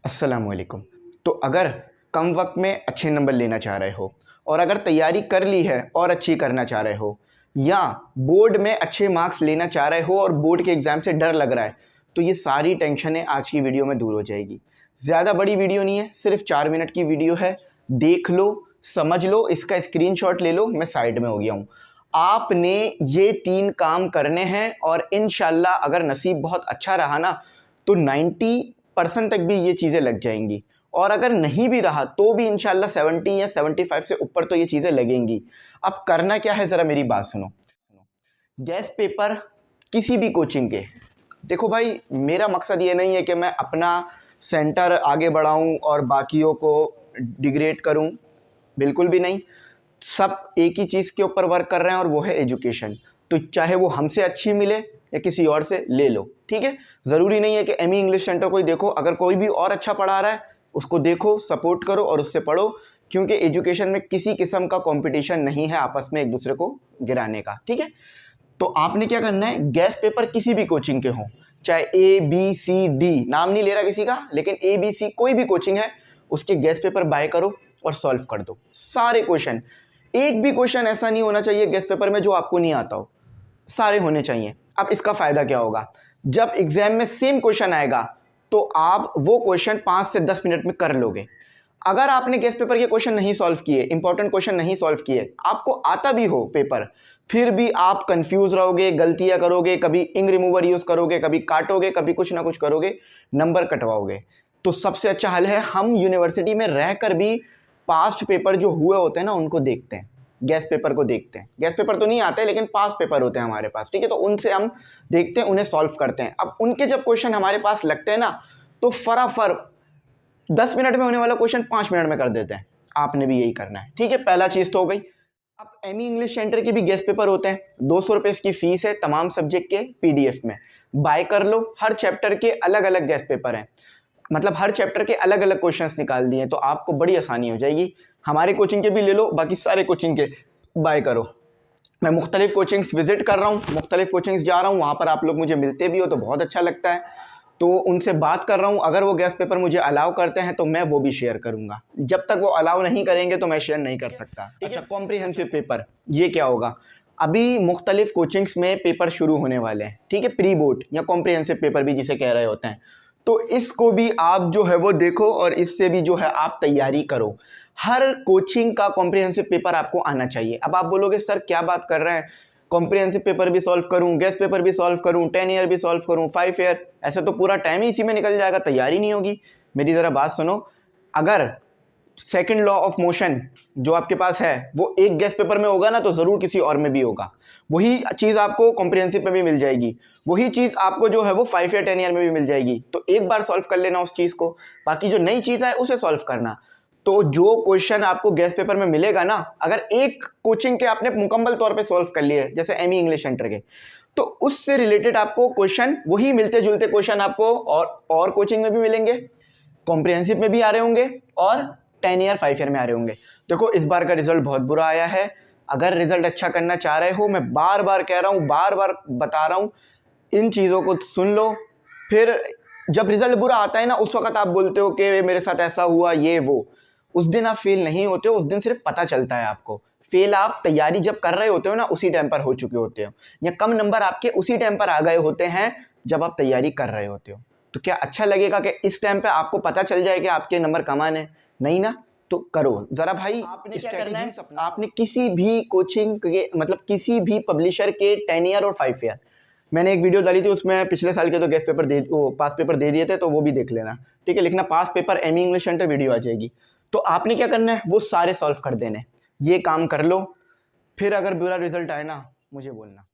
अस्सलामुअलैकुम। तो अगर कम वक्त में अच्छे नंबर लेना चाह रहे हो और अगर तैयारी कर ली है और अच्छी करना चाह रहे हो या बोर्ड में अच्छे मार्क्स लेना चाह रहे हो और बोर्ड के एग्ज़ाम से डर लग रहा है, तो ये सारी टेंशनें आज की वीडियो में दूर हो जाएगी। ज़्यादा बड़ी वीडियो नहीं है, सिर्फ 4 मिनट की वीडियो है। देख लो, समझ लो, इसका स्क्रीनशॉट ले लो, मैं साइड में हो गया हूँ। आपने ये 3 काम करने हैं और इंशाल्लाह अगर नसीब बहुत अच्छा रहा ना तो 90% तक भी ये चीज़ें लग जाएंगी, और अगर नहीं भी रहा तो भी इंशाल्लाह 70 या 75 से ऊपर तो ये चीज़ें लगेंगी। अब करना क्या है, ज़रा मेरी बात सुनो। गैस पेपर किसी भी कोचिंग के, देखो भाई, मेरा मकसद ये नहीं है कि मैं अपना सेंटर आगे बढ़ाऊं और बाकियों को डिग्रेड करूं, बिल्कुल भी नहीं। सब एक ही चीज़ के ऊपर वर्क कर रहे हैं और वो है एजुकेशन। तो चाहे वो हमसे अच्छी मिले या किसी और से ले लो, ठीक है। ज़रूरी नहीं है कि एमई इंग्लिश सेंटर को ही देखो, अगर कोई भी और अच्छा पढ़ा रहा है उसको देखो, सपोर्ट करो और उससे पढ़ो, क्योंकि एजुकेशन में किसी किस्म का कंपटीशन नहीं है आपस में एक दूसरे को गिराने का, ठीक है। तो आपने क्या करना है, गैस पेपर किसी भी कोचिंग के हों, चाहे ए बी सी डी, नाम नहीं ले रहा किसी का, लेकिन ए बी सी कोई भी कोचिंग है उसके गैस पेपर बाय करो और सॉल्व कर दो सारे क्वेश्चन। एक भी क्वेश्चन ऐसा नहीं होना चाहिए गैस पेपर में जो आपको नहीं आता हो, सारे होने चाहिए। अब इसका फ़ायदा क्या होगा, जब एग्जाम में सेम क्वेश्चन आएगा तो आप वो क्वेश्चन 5 से 10 मिनट में कर लोगे। अगर आपने गैस पेपर के क्वेश्चन नहीं सॉल्व किए, इंपॉर्टेंट क्वेश्चन नहीं सॉल्व किए, आपको आता भी हो पेपर, फिर भी आप कंफ्यूज रहोगे, गलतियां करोगे, कभी इंक रिमूवर यूज़ करोगे, कभी काटोगे, कभी कुछ ना कुछ करोगे, नंबर कटवाओगे। तो सबसे अच्छा हल है, हम यूनिवर्सिटी में रहकर भी पास्ट पेपर जो हुए होते हैं ना उनको देखते हैं, गैस पेपर को देखते हैं। गैस पेपर तो नहीं आते लेकिन पास्ट पेपर होते हैं हमारे पास, ठीक है। तो उनसे हम देखते हैं, उन्हें सॉल्व करते हैं। अब उनके जब क्वेश्चन हमारे पास लगते हैं ना तो फटाफट 10 मिनट में होने वाला क्वेश्चन 5 मिनट में कर देते हैं। आपने भी यही करना है, ठीक है। पहला चीज़ तो हो गई। अब एमई इंग्लिश सेंटर के भी गैस पेपर होते हैं, 200 रुपये इसकी फ़ीस है, तमाम सब्जेक्ट के पीडीएफ में बाय कर लो। हर चैप्टर के अलग अलग गैस पेपर हैं, मतलब हर चैप्टर के अलग अलग क्वेश्चंस निकाल दिए, तो आपको बड़ी आसानी हो जाएगी। हमारे कोचिंग के भी ले लो, बाकी सारे कोचिंग के बाय करो। मैं मुख्तलिफ कोचिंग्स विजिट कर रहा हूँ, मुख्तलिफ कोचिंग्स जा रहा हूँ, वहाँ पर आप लोग मुझे मिलते भी हो तो बहुत अच्छा लगता है, तो उनसे बात कर रहा हूँ। अगर वो गैस पेपर मुझे अलाउ करते हैं तो मैं वो भी शेयर करूँगा, जब तक वो अलाउ नहीं करेंगे तो मैं शेयर नहीं कर सकता। अच्छा, कॉम्प्रिहेंसिव पेपर, ये क्या होगा, अभी मुख्तलिफ कोचिंग्स में पेपर शुरू होने वाले हैं, ठीक है। प्री बोर्ड या कॉम्प्रिहेंसिव पेपर भी जिसे कह रहे होते हैं, तो इसको भी आप जो है वो देखो और इससे भी जो है आप तैयारी करो। हर कोचिंग का कॉम्प्रिहेंसिव पेपर आपको आना चाहिए। अब आप बोलोगे सर क्या बात कर रहे हैं, कॉम्प्रिहेंसिव पेपर भी सॉल्व करूं, गैस पेपर भी सॉल्व करूं, 10 ईयर भी सॉल्व करूं, 5 ईयर, ऐसे तो पूरा टाइम ही इसी में निकल जाएगा, तैयारी नहीं होगी। मेरी ज़रा बात सुनो, अगर सेकंड लॉ ऑफ मोशन जो आपके पास है वो एक गैस पेपर में होगा ना तो ज़रूर किसी और में भी होगा। वही चीज़ आपको कॉम्प्रिहेंसिव में भी मिल जाएगी, वही चीज़ आपको जो है वो 5 या 10 ईयर में भी मिल जाएगी। तो एक बार सॉल्व कर लेना उस चीज़ को, बाकी जो नई चीज़ है उसे सॉल्व करना। तो जो क्वेश्चन आपको गैस पेपर में मिलेगा ना, अगर एक कोचिंग के आपने मुकम्मल तौर पे सॉल्व कर लिए, जैसे एमई इंग्लिश सेंटर के, तो उससे रिलेटेड आपको क्वेश्चन, वही मिलते जुलते क्वेश्चन आपको और कोचिंग में भी मिलेंगे, कॉम्प्रिहेंसिव में भी आ रहे होंगे और 10 ईयर 5 ईयर में आ रहे होंगे। देखो इस बार का रिजल्ट बहुत बुरा आया है। अगर रिजल्ट अच्छा करना चाह रहे हो, मैं बार बार कह रहा हूँ, बार बार बता रहा हूँ, इन चीज़ों को सुन लो। फिर जब रिजल्ट बुरा आता है ना, उस वक्त आप बोलते हो कि मेरे साथ ऐसा हुआ, ये वो, उस दिन आप फेल नहीं होते हो, उस दिन सिर्फ पता चलता है आपको। फेल आप तैयारी जब कर रहे होते हो ना उसी टाइम पर हो चुके होते हो, या कम नंबर आपके उसी टाइम पर आ गए होते हैं जब आप तैयारी कर रहे होते हो। तो क्या अच्छा लगेगा कि इस टाइम पे आपको पता चल जाए कि आपके नंबर कम आने? नहीं ना, तो करो ज़रा भाई। आपने क्या करना है, आपने किसी भी कोचिंग के, मतलब किसी भी पब्लिशर के 10 ईयर और 5 ईयर, मैंने एक वीडियो डाली थी उसमें पिछले साल के तो गैस पेपर दे, वो पास पेपर दे दिए थे, तो वो भी देख लेना, ठीक है। लिखना पास पेपर एमई इंग्लिश सेंटर, वीडियो आ जाएगी। तो आपने क्या करना है, वो सारे सॉल्व कर देने, ये काम कर लो। फिर अगर बुरा रिजल्ट आए ना, मुझे बोलना।